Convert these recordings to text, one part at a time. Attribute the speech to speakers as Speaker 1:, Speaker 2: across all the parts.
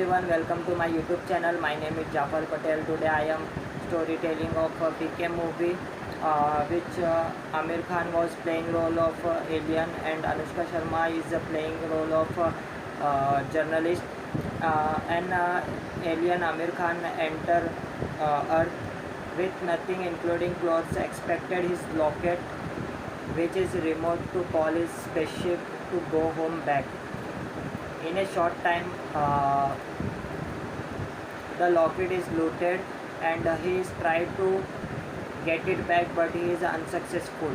Speaker 1: everyone, welcome to my YouTube channel. My name is Jafar Patel. Today I am storytelling of a PK movie which Amir Khan was playing role of alien and Anushka Sharma is playing role of journalist. An alien Amir Khan enter Earth with nothing including clothes, expected his locket which is remote to call his spaceship to go home back. In a short time, the locket is looted and he is tried to get it back, but he is unsuccessful.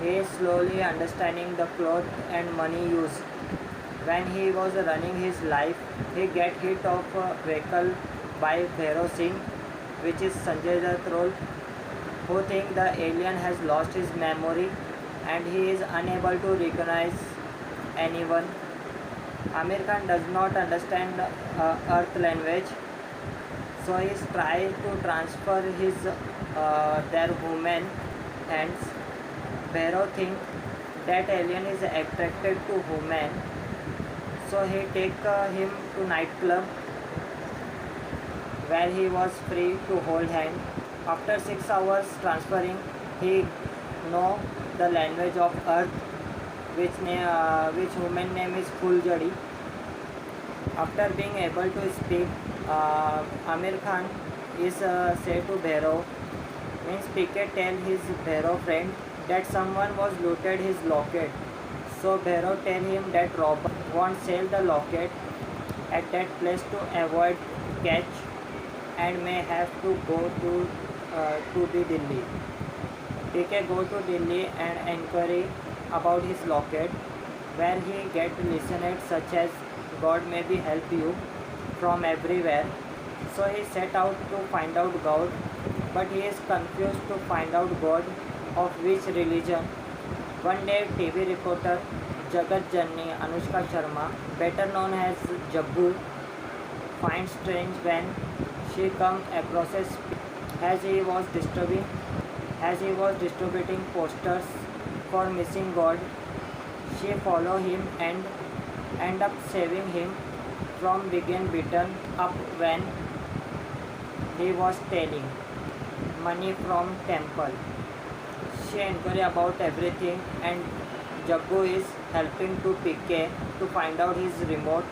Speaker 1: He is slowly understanding the cloth and money use. When he was running his life, he get hit of a vehicle by Bhairav Singh, which is Sanjay Dutt role, who think the alien has lost his memory and he is unable to recognize anyone. Amir Khan does not understand Earth language, so he tries to transfer his their human hands. Bhairav thinks that alien is attracted to human, so he take him to nightclub where he was free to hold hand. After 6 hours transferring, he know the language of Earth, which human name is Fuljadi. After being able to speak, Amir Khan is said to Bhairav, means PK tell his Bhairav friend that someone was looted his locket. So Bhairav tell him that robber won't sell the locket at that place to avoid catch and may have to go to the Delhi. PK go to Delhi and inquiry about his locket, where he get listened such as God maybe help you from everywhere. So he set out to find out God, but he is confused to find out God of which religion. One day TV reporter Jagat Janni Anushka Sharma, better known as Jaggu, finds strange when she come across as he was distributing posters for missing God. She follow him and end up saving him from being beaten up when he was stealing money from temple. She inquiry about everything and Jaggu is helping to PK to find out his remote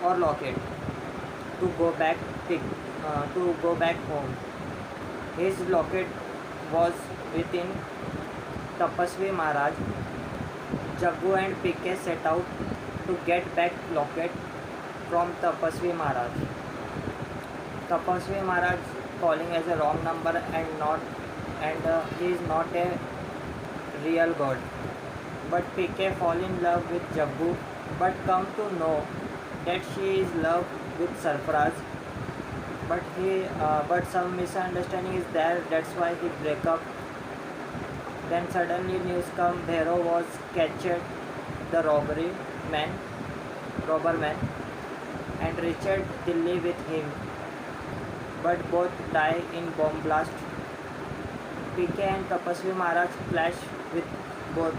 Speaker 1: or locket to go back home. His locket was within Tapasvi Maharaj. Jaggu and PK set out to get back locket from Tapasvi Maharaj. Tapasvi Maharaj calling as a wrong number and he is not a real God. But PK fall in love with Jaggu, but come to know that she is love with Sarfaraz. But some misunderstanding is there. That's why he break up. Then suddenly news come. Bhairav was captured, the robber man, and Richard Delhi with him. But both die in bomb blast. PK and Tapasvi Maharaj clash with both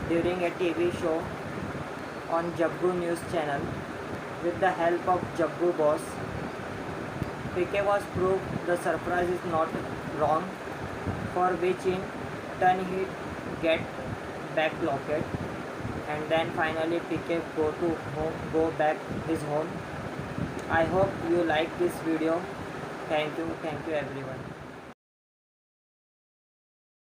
Speaker 1: during a TV show on Jaggu News channel with the help of Jaggu boss. PK was proved the surprise is not wrong, for which in turn he get back locket, and then finally PK go back his home. I hope you like this video. Thank you everyone.